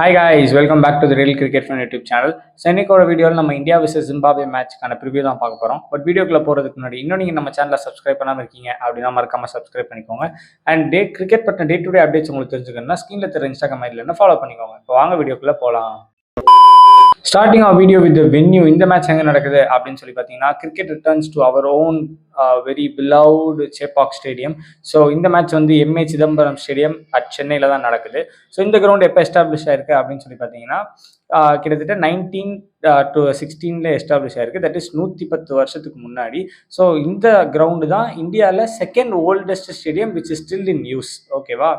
Hi guys, welcome back to the real cricket fun YouTube channel. இன்னைக்கோட வீடியோவில் நம்ம India vs Zimbabwe மேட்ச்க்கான preview தான் பார்க்க போகிறோம். பட் வீடியோக்குள்ள போகிறதுக்கு முன்னாடி இன்னும் நீங்கள் நம்ம சேனலை சப்ஸ்கிரைப் பண்ணாமல் இருக்கீங்க அப்படின்னா மறக்காம சப்ஸ்கிரைப் பண்ணிக்கோங்க. அண்ட் கிரிக்கெட் பற்றின டே டு டே அப்டேட்ஸ் உங்களுக்கு தெரிஞ்சுக்கணும்னா ஸ்க்ரீனில் தெரிய இன்ஸ்டாகிராம் ஐடியில் ஃபாலோ பண்ணிக்கோங்க. இப்போ வாங்க வீடியோக்குள்ள போகலாம். Starting of video with venue. இந்த மேட்ச் எங்கே நடக்குது அப்படின்னு சொல்லி பார்த்தீங்கன்னா, cricket returns to our own very beloved Chepauk stadium. So இந்த மேட்ச் வந்து எம்ஏ சிதம்பரம் ஸ்டேடியம் அட் சென்னையில் தான் நடக்குது. ஸோ இந்த கிரவுண்ட் எப்போ எஸ்டாப்ளிஷ் ஆயிருக்கு அப்படின்னு சொல்லி பார்த்தீங்கன்னா, கிட்டத்தட்ட 1916 எஸ்டாப்ளிஷ் ஆயிருக்கு. தட் இஸ் 110 வருஷத்துக்கு முன்னாடி. ஸோ இந்த கிரவுண்டு தான் இந்தியாவில் second oldest stadium which is still in use. ஓகேவா,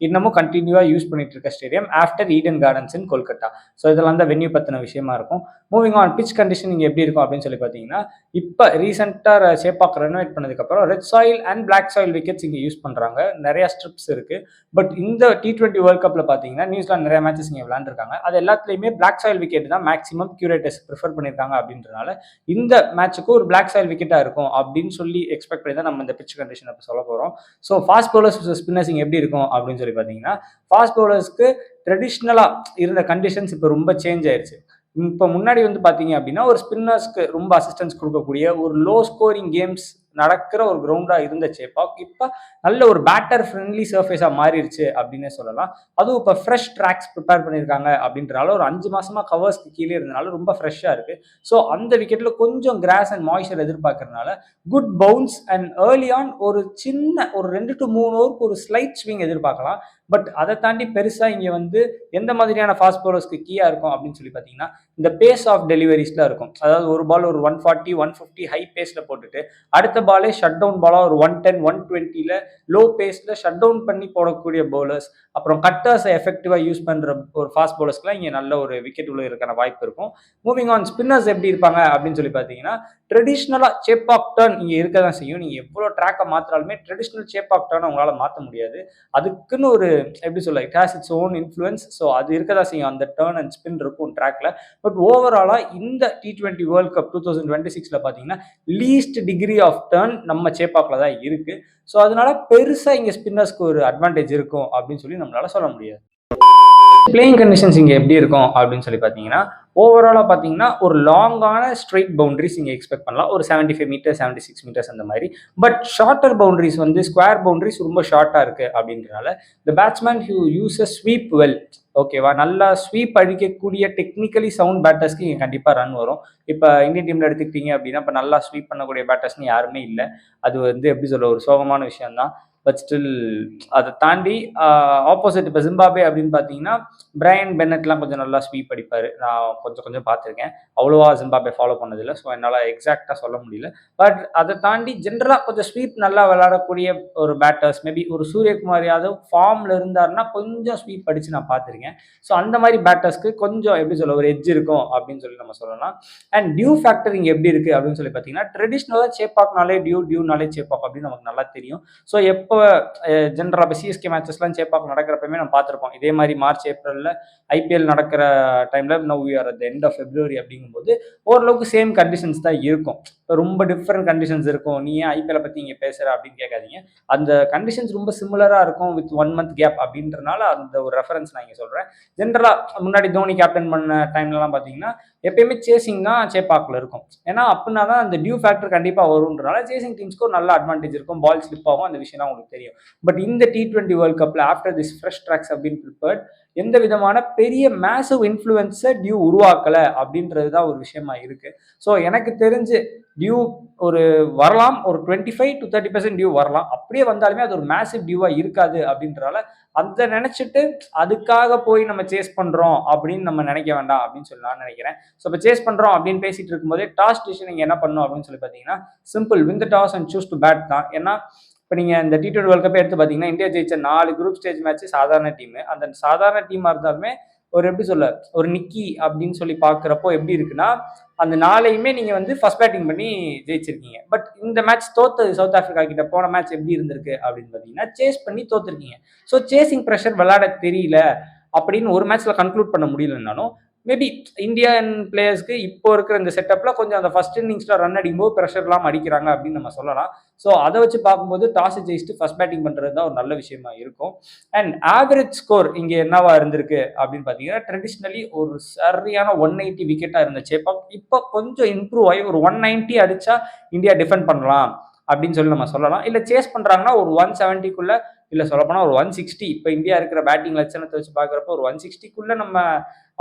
இன்னமும் கண்டினியூவாக யூஸ் பண்ணிட்டு இருக்க ஸ்டேடியம் ஆஃப்டர் ஈடன் கார்டன்ஸ் இன் கொல்கத்தா. ஸோ இதெல்லாம் தான் வென்யூ பற்றின விஷயமா இருக்கும். மூவிங் ஆன், பிச் கண்டிஷன் இங்கே எப்படி இருக்கும் அப்படின்னு சொல்லி பார்த்தீங்கன்னா, இப்போ ரீசெண்டாக சேப்பாக் ரெனோவேட் பண்ணதுக்கப்புறம் red soil and black soil wickets இங்கே யூஸ் பண்ணுறாங்க. நிறைய ஸ்ட்ரிப்ஸ் இருக்குது. பட் இந்த T20 வேர்ல்ட் கப்பில் பார்த்தீங்கன்னா நியூசிலாந்து நிறைய மேட்சஸ் இங்கே விளையாண்டுருக்காங்க. அது எல்லாத்துலேயுமே பிளாக் சாயில் விக்கெட் தான் மேக்ஸிமம் கியூரேட்டர்ஸ் ப்ரிஃபர் பண்ணியிருக்காங்க. அப்படின்றனால இந்த மேட்சுக்கு ஒரு பிளாக் சாயில் விக்கெட்டாக இருக்கும் அப்படின்னு சொல்லி எக்ஸ்பெக்ட் பண்ணி தான் நம்ம இந்த பிச் கண்டிஷன் இப்போ சொல்ல போகிறோம். ஸோ ஃபாஸ்ட் பவுலர்ஸ் ஸ்பின்னர்ஸ் இங்கே எப்படி இருக்கும் அப்படின்னு சொல்லி பார்த்தீங்கன்னா, ஃபாஸ்ட் பவுலர்ஸ்க்கு ட்ரெடிஷ்னலாக இருந்த கண்டிஷன்ஸ் இப்போ ரொம்ப சேஞ்ச் ஆயிடுச்சு. இப்போ முன்னாடி வந்து பார்த்தீங்க அப்படின்னா, ஒரு ஸ்பின்னர்ஸ்க்கு ரொம்ப அசிஸ்டன்ஸ் கொடுக்கக்கூடிய ஒரு லோ ஸ்கோரிங் கேம்ஸ் நடக்கிற ஒரு கிரவுண்டாக இருந்த சேப்பாக் இப்போ நல்ல ஒரு பேட்டர் ஃப்ரெண்ட்லி சர்ஃபேஸாக மாறிடுச்சு அப்படின்னே சொல்லலாம். அதுவும் இப்போ ஃப்ரெஷ் ட்ராக்ஸ் ப்ரிப்பேர் பண்ணியிருக்காங்க அப்படின்றனால ஒரு 5 மாசமா கவர்ஸ்க்கு கீழே இருந்தனால ரொம்ப ஃப்ரெஷ்ஷாக இருக்கு. ஸோ அந்த விக்கெட்டில் கொஞ்சம் கிராஸ் அண்ட் மாய்ஸ்சர் எதிர்பார்க்கறதுனால good bounce and early on ஒரு சின்ன ஒரு 2 to 3 ஓவருக்கு ஒரு ஸ்லைட் ஸ்விங் எதிர்பார்க்கலாம். பட் அதை தாண்டி பெருசாக இங்கே வந்து எந்த மாதிரியான ஃபாஸ்ட் பவுலர்ஸ்க்கு கீயாக இருக்கும் அப்படின்னு சொல்லி பார்த்தீங்கன்னா, இந்த பேஸ் ஆஃப் டெலிவரிஸ்ல இருக்கும். அதாவது ஒரு பால் ஒரு 140 150 ஹை பேஸில் போட்டுட்டு அடுத்த பாலே ஷட் டவுன் பாலாக ஒரு 110 120ல லோ பேஸில் ஷட் டவுன் பண்ணி போடக்கூடிய பவுலர்ஸ், அப்புறம் கட்டர்ஸை எஃபெக்டிவாக யூஸ் பண்ணுற ஒரு ஃபாஸ்ட் பவுலர்ஸ்க்குலாம் இங்கே நல்ல ஒரு விக்கெட் உள்ள இருக்கான வாய்ப்பு இருக்கும். மூவிங் ஆன், ஸ்பின்னர்ஸ் எப்படி இருப்பாங்க அப்படின்னு சொல்லி பார்த்தீங்கன்னா, ட்ரெடிஷ்னலாக சேப்பாக் டர்ன் இங்கே இருக்க தான் செய்யும். நீங்கள் எவ்வளோ ட்ராக்கை மாற்றினாலுமே ட்ரெடிஷ்னல் சேப்பாக் டர்ன் உங்களால் மாற்ற முடியாது. அதுக்குன்னு ஒரு எப்படி சொல்ல, it has its own influence. So அது இருக்க தான் செய்யும். அந்த டர்ன் அண்ட் ஸ்பின் இருக்கும் ட்ராக்ல. பட் ஓவராலாக இந்த T20 வேர்ல்ட் கப் 2026ல பார்த்தீங்கன்னா லீஸ்ட் டிகிரி ஆஃப் டர்ன் நம்ம சேப்பாக்ல தான் இருக்கு. ஸோ அதனால பெருசாக இங்கே ஸ்பின்னர்ஸ்க்கு ஒரு அட்வான்டேஜ் இருக்கும் அப்படின்னு சொல்லி நம்மளால சொல்ல முடியாது. பிளேயிங் கண்டிஷன்ஸ் இங்கே எப்படி இருக்கும் அப்படின்னு சொல்லி பார்த்தீங்கன்னா, ஓவராலாக பார்த்தீங்கன்னா ஒரு லாங்கான ஸ்ட்ரைட் பவுண்டரிஸ் இங்கே எக்ஸ்பெக்ட் பண்ணலாம். ஒரு 75 மீட்டர்ஸ் 76 மீட்டர்ஸ் அந்த மாதிரி. பட் ஷார்ட்டர் பவுண்டரிஸ் வந்து ஸ்கொயர் பவுண்டரிஸ் ரொம்ப ஷார்ட்டாக இருக்குது அப்படின்றனால the batsman who uses sweep well, ஓகேவா, நல்லா ஸ்வீப் அடிக்கக்கூடிய டெக்னிக்கலி சவுண்ட் பேட்டர்ஸ்க்கு இங்கே கண்டிப்பாக ரன் வரும். இப்போ இந்தியன் டீமில் எடுத்துக்கிட்டீங்க அப்படின்னா இப்போ நல்லா ஸ்வீப் பண்ணக்கூடிய பேட்டர்ஸ்னு யாருமே இல்லை. அது வந்து எப்படி சொல்ல, ஒரு சோகமான விஷயம் தான். பட் ஸ்டில் அதை தாண்டி ஆப்போசிட் இப்போ ஜிம்பாப்வே அப்படின்னு பார்த்தீங்கன்னா, பிரையன் பென்னட்லாம் கொஞ்சம் நல்லா ஸ்வீப் அடிப்பார். நான் கொஞ்சம் பார்த்துருக்கேன். அவ்வளோவா ஜிம்பாப்வே ஃபாலோ பண்ணதில்லை. ஸோ என்னால் எக்ஸாக்டாக சொல்ல முடியல. பட் அதை தாண்டி ஜென்ரலாக கொஞ்சம் ஸ்வீப் நல்லா விளையாடக்கூடிய ஒரு பேட்டர்ஸ், மேபி ஒரு சூரியகுமார் யாதவ் ஃபார்மில் இருந்தாருன்னா கொஞ்சம் ஸ்வீப் அடித்து நான் பார்த்துருக்கேன். ஸோ அந்த மாதிரி பேட்டர்ஸ்க்கு கொஞ்சம் எப்படி சொல்ல ஒரு எட்ஜ் இருக்கும் அப்படின்னு சொல்லி நம்ம சொல்லலாம். அண்ட் டியூ ஃபேக்டர் இங்கே எப்படி இருக்குது அப்படின்னு சொல்லி பார்த்தீங்கன்னா, ட்ரெடிஷ்னலாக சேப்பாக்னாலே டியூனாலே சேப்பாக் அப்படின்னு நமக்கு நல்லா தெரியும். ஸோ எப்போ ஜென்ரலாக இப்போ சிஎஸ்கே மேட்சஸ்லாம் சேப்பாக் நடக்கிறப்பமே நம்ம பார்த்துருப்போம். இதே மாதிரி மார்ச் ஏப்ரலில் ஐபிஎல் நடக்கிற டைமில் now we are at the end of February அப்படிங்கும்போது ஓரளவுக்கு சேம் கண்டிஷன்ஸ் தான் இருக்கும். ரொம்ப டிஃப்ரெண்ட் கண்டிஷன்ஸ் இருக்கும். நீ ஏன் ஐபிஎல் பற்றி இங்கே பேசுகிற அப்படின்னு கேட்காதீங்க. அந்த கண்டிஷன்ஸ் ரொம்ப சிமிலராக இருக்கும் வித் 1 month கேப் அப்படின்றனால அந்த ஒரு ரெஃபரன்ஸ் நான் இங்கே சொல்கிறேன். ஜென்ரலாக முன்னாடி தோனி கேப்டன் பண்ண டைம்லலாம் பார்த்தீங்கன்னா எப்பயுமே சேசிங் தான் சேப்பாக்கில் இருக்கும். ஏன்னா அப்படின்னா தான் அந்த டியூ ஃபேக்டர் கண்டிப்பாக வரும்ன்றனால சேசிங் டீம்ஸ்க்கு ஒரு நல்ல அட்வான்டேஜ் இருக்கும். பால் ஸ்லிப் ஆகும், அந்த விஷயம்லாம் உங்களுக்கு தெரியும். பட் இந்த T20 வேர்ல்ட் கப்பில் ஆஃப்டர் திஸ் ஃப்ரெஷ் ட்ராக்ஸ் அப்படின்னு ப்ரிப்பேர்ட் எந்த விதமான பெரிய மேசிவ் இன்ஃப்ளூயன்ஸை டியூ உருவாக்கலை அப்படின்றது தான் ஒரு விஷயமா இருக்குது. ஸோ எனக்கு தெரிஞ்சு டியூ ஒரு வரலாம், ஒரு 25 to 30% டியூ வரலாம். அப்படியே வந்தாலுமே அது ஒரு மேசிவ் டியூவாக இருக்காது அப்படின்றனால அதை நினச்சிட்டு அதுக்காக போய் நம்ம சேஸ் பண்ணுறோம் அப்படின்னு நம்ம நினைக்க வேண்டாம் அப்படின்னு சொல்லி நான் நினைக்கிறேன். ஸோ இப்போ சேஸ் பண்ணுறோம் அப்படின்னு பேசிட்டு இருக்கும்போதே டாஸ் டிசிஷன் நீங்கள் என்ன பண்ணணும் அப்படின்னு சொல்லி பார்த்தீங்கன்னா, simple, win the toss and choose to bat தான். ஏன்னா இப்போ நீங்கள் இந்த T20 வேர்ல்ட் கப்பை எடுத்து பார்த்தீங்கன்னா, இந்தியா ஜெயிச்ச 4 குரூப் ஸ்டேஜ் மேட்ச் சாதாரண டீமு. அந்த சாதாரண டீமாக இருந்தாலுமே ஒரு எப்படி சொல்ல, ஒரு நிக்கி அப்படின்னு சொல்லி பார்க்குறப்போ எப்படி இருக்குன்னா, அந்த 4யுமே நீங்கள் வந்து ஃபர்ஸ்ட் பேட்டிங் பண்ணி ஜெயிச்சிருக்கீங்க. பட் இந்த மேட்ச் தோத்தது சவுத் ஆஃப்ரிக்கா கிட்ட போன மேட்ச் எப்படி இருந்திருக்கு அப்படின்னு பார்த்தீங்கன்னா, சேஸ் பண்ணி தோத்துருக்கீங்க. ஸோ சேசிங் ப்ரெஷர் விளையாட தெரியல அப்படின்னு ஒரு மேட்ச்ல கன்க்ளூட் பண்ண முடியலனாலும் மேபி இந்தியன் பிளேயர்ஸ்க்கு இப்போ இருக்கிற இந்த செட்டப்ல கொஞ்சம் அந்த ஃபர்ஸ்ட் இன்னிங்ஸ்ல ரன் அடிக்கும்போது ப்ரெஷர் இல்லாம அடிக்கிறாங்க அப்படின்னு நம்ம சொல்லலாம். ஸோ அதை வச்சு பார்க்கும்போது டாஸ் ஜெயிச்சுட்டு ஃபர்ஸ்ட் பேட்டிங் பண்றது தான் ஒரு நல்ல விஷயமா இருக்கும். அண்ட் ஆவரேஜ் ஸ்கோர் இங்க என்னவா இருந்திருக்கு அப்படின்னு பார்த்தீங்கன்னா, ட்ரெடிஷ்னலி ஒரு சரியான 180 விக்கெட்டா இருந்த சேப்பாக் இப்போ கொஞ்சம் இம்ப்ரூவ் ஆகி ஒரு 190 அடிச்சா இந்தியா டிஃபெண்ட் பண்ணலாம் அப்படின்னு சொல்லி நம்ம சொல்லலாம். இல்ல சேஸ் பண்றாங்கன்னா ஒரு 170க்குள்ள, இல்ல சொல்லப்போனா ஒரு 160. இப்ப இந்தியா இருக்கிற பேட்டிங் லட்சணத்தை வச்சு பார்க்குறப்போ ஒரு 160க்குள்ள நம்ம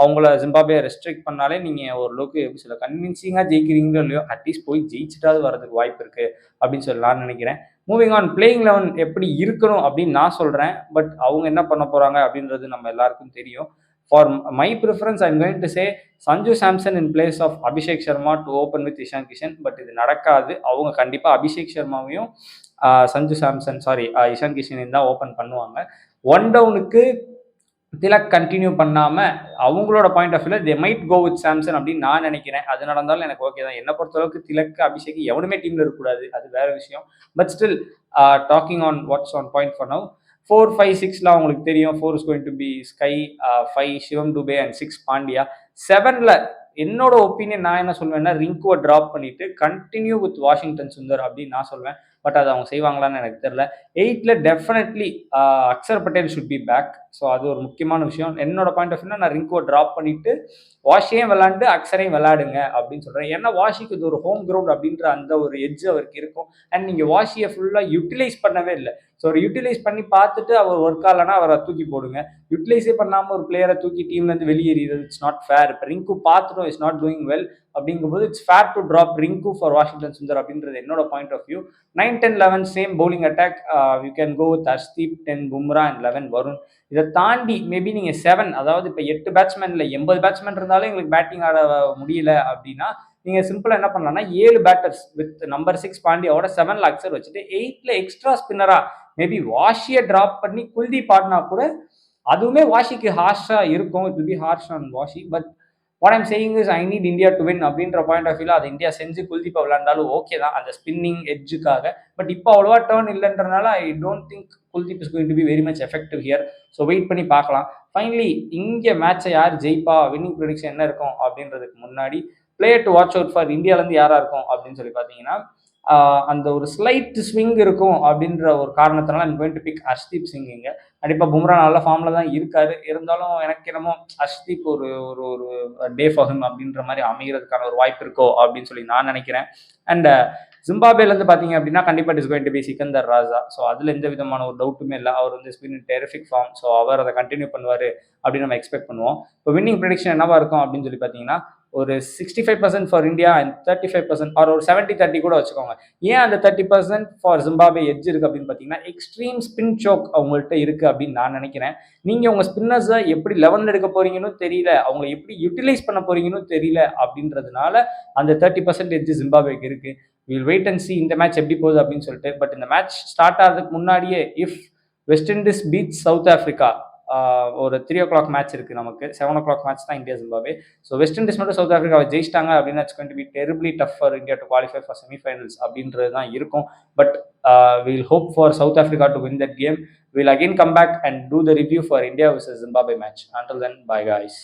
அவங்கள ஜிம்பாப்வே ரெஸ்ட்ரிக்ட் பண்ணாலே நீங்க ஓரளவுக்கு எப்படி சொல்ல கன்வின்சிங்கா ஜெயிக்கிறீங்களோ இல்லையோ அட்லீஸ்ட் போய் ஜெயிச்சுட்டாவது வரதுக்கு வாய்ப்பு இருக்கு அப்படின்னு சொல்லி நான் நினைக்கிறேன். மூவிங் ஆன், பிளேயிங் 11 எப்படி இருக்கணும் அப்படின்னு நான் சொல்றேன். பட் அவங்க என்ன பண்ண போறாங்க அப்படின்றது நம்ம எல்லாருக்கும் தெரியும். For my preference I am going to say Sanju Samson in place of Abhishek Sharma to open with Ishan Kishan. But இது நடக்காது. அவங்க கண்டிப்பா அபிஷேக் சர்மாவையும் சஞ்சு சாம்சன் இஷான் கிஷனையும் தான் ஓப்பன் பண்ணுவாங்க. ஒன் டவுனுக்கு திலக் கண்டினியூ பண்ணாம அவங்களோட பாயிண்ட் ஆஃப் வியூல they might go with Samson அப்படின்னு நான் நினைக்கிறேன். அது நடந்தாலும் எனக்கு ஓகே தான். என்ன பொறுத்தளவுக்கு திலக், அபிஷேக் எவனுமே டீம்ல இருக்கக்கூடாது. அது வேற விஷயம். But still talking on what's on point for now 4, 5, 6ல அவங்களுக்கு தெரியும். 4 is going to be Sky, 5 Shivam Dube and 6 Pandya. 7ல என்னோட ஒப்பீனியன் நான் என்ன சொல்வேன்னா, ரிங்குவை டிராப் பண்ணிட்டு கண்டினியூ வித் வாஷிங்டன் சுந்தர் அப்படின்னு நான் சொல்வேன். பட் அதை அவங்க செய்வாங்களான்னு எனக்கு தெரியல. 8ல definitely Axar Patel should be back. So அது ஒரு முக்கியமான விஷயம். என்னோட பாயிண்ட் ஆஃப் வியூனா நான் ரிங்குவை டிராப் பண்ணிட்டு வாஷியும் விளாண்டு அக்ஷரையும் விளாடுங்க அப்படின்னு சொல்றேன். ஏன்னா வாஷிக்கு இது ஒரு ஹோம் கிரவுண்ட் அப்படின்ற அந்த ஒரு எட்ஜ் அவருக்கு இருக்கும். அண்ட் நீங்க வாஷியை ஃபுல்லா யூட்டிலைஸ் பண்ணவே இல்லை. ஸோ ஒரு யூட்டிலைஸ் பண்ணி பார்த்துட்டு அவர் ஒர்க் ஆகலைன்னா அவரை தூக்கி போடுங்க. யூட்டிலைஸே பண்ணாமல் ஒரு பிளேயரை தூக்கி டீம்லேருந்து வெளியேறியது இட்ஸ் நாட் ஃபேர். இப்போ ரிங்கு பார்த்துட்டோம் இட்ஸ் நாட் டூயிங் வெல் அப்படிங்கும்போது it's fair to drop Rinku for Washington Sundar அப்படின்றது என்னோட point of view. 9, 10, 11 same bowling attack. You can go with Harshdeep, 10 Bumrah and 11 Varun. இதை தாண்டி மேபி நீங்க 7, அதாவது இப்போ 8 பேட்ஸ்மேன்ல 80 பேட்ஸ்மேன் இருந்தாலும் எங்களுக்கு பேட்டிங் ஆட முடியல அப்படின்னா நீங்க சிம்பிளா என்ன பண்ணலாம்னா 7 பேட்டர்ஸ் வித் நம்பர் 6 பாண்டியாவோட 7ல அக்சர் வச்சுட்டு 8ல எக்ஸ்ட்ரா ஸ்பின்னரா மேபி வாஷியை டிராப் பண்ணி குல்தீப் ஆடினா கூட அதுவுமே வாஷிக்கு ஹார்ஷா இருக்கும். It will be harsh on washi. But what I'm saying is I need India to win அப்படின்ற பாயிண்ட் ஆஃப் வியூல அதை இந்தியா செஞ்சு குல்தீப்பை விளையாண்டாலும் ஓகே தான் அந்த ஸ்பின்னிங் எட்ஜுக்காக. பட் இப்போ அவ்வளோவா டேர்ன் இல்லைன்றனால I don't think Kuldeep is going to be very much effective here. So wait பண்ணி பார்க்கலாம். ஃபைனலி இங்கே மேட்சை யார் ஜெயிப்பா, வின்னிங் ப்ரெடிக்ஷன் என்ன இருக்கும் அப்படின்றதுக்கு முன்னாடி player to watch out for இந்தியாவிலேருந்து யாராக இருக்கும் அப்படின்னு சொல்லி பார்த்தீங்கன்னா அந்த ஒரு ஸ்லைட் ஸ்விங் இருக்கும் அப்படின்ற ஒரு காரணத்தினால I'm going to pick Harshdeep Singh. இங்கே கண்டிப்பாக பும்ரா நல்ல ஃபார்மில் தான் இருக்காரு. இருந்தாலும் எனக்கு என்னமோ ஹர்ஷ்தீப் ஒரு ஒரு ஒரு டே ஃபார் ஹிம் அப்படின்ற மாதிரி அமைகிறதுக்கான ஒரு வாய்ப்பு இருக்கோ அப்படின்னு சொல்லி நான் நினைக்கிறேன். அண்ட் ஜிம்பாப்வேலேருந்து பார்த்தீங்க அப்படின்னா கண்டிப்பாக is going to be Sikandar Raza. So அதில் எந்த விதமான ஒரு டவுட்டுமே இல்லை. அவர் வந்து ஸ்பின் டெரிஃபிக் ஃபார்ம். ஸோ அவர் அதை கண்டினியூ பண்ணுவார் அப்படின்னு நம்ம எக்ஸ்பெக்ட் பண்ணுவோம். இப்போ வின்னிங் ப்ரெடிக்ஷன் என்னவா இருக்கும் அப்படின்னு சொல்லி பார்த்தீங்கன்னா ஒரு 65% ஃபார் இந்தியா அண்ட் 35% ஆர் ஒரு 70-30 கூட வச்சுக்கோங்க. ஏன் அந்த 30% ஃபார் ஜிம்பாப்வே எட்ஜ் இருக்கு அப்படின்னு பார்த்தீங்கன்னா எக்ஸ்ட்ரீம் ஸ்பின் சோக் அவங்கள்ட்ட இருக்கு அப்படின்னு நான் நினைக்கிறேன். நீங்க உங்க ஸ்பின்னர்ஸை எப்படி 11 எடுக்க போறீங்கன்னு தெரியல, அவங்க எப்படி யூட்டிலைஸ் பண்ண போறீங்கன்னு தெரியல அப்படின்றதுனால அந்த 30% எட்ஜ் ஜிம்பாப்வேக்கு இருக்கு. வில் வெயிட் அண்ட் சி இந்த மேட்ச் எப்படி போகுது அப்படின்னு சொல்லிட்டு. பட் இந்த மேட்ச் ஸ்டார்ட் ஆகிறதுக்கு முன்னாடியே if West Indies beats South Africa ஒரு 3 o'clock மேட்ச் இருக்கு நமக்கு. 7 o'clock மேட்ச் தான் India Zimbabwe. So West Indies மட்டும் சவுத் ஆஃப்ரிக்காவை ஜெயிச்சிட்டாங்க அப்படின்னா it's going to be terribly tough for India to qualify for semifinals அப்படின்றது தான் இருக்கும். But will hope for South Africa to win that game. We'll again come back and do the review for India versus Zimbabwe match. Until then, bye guys.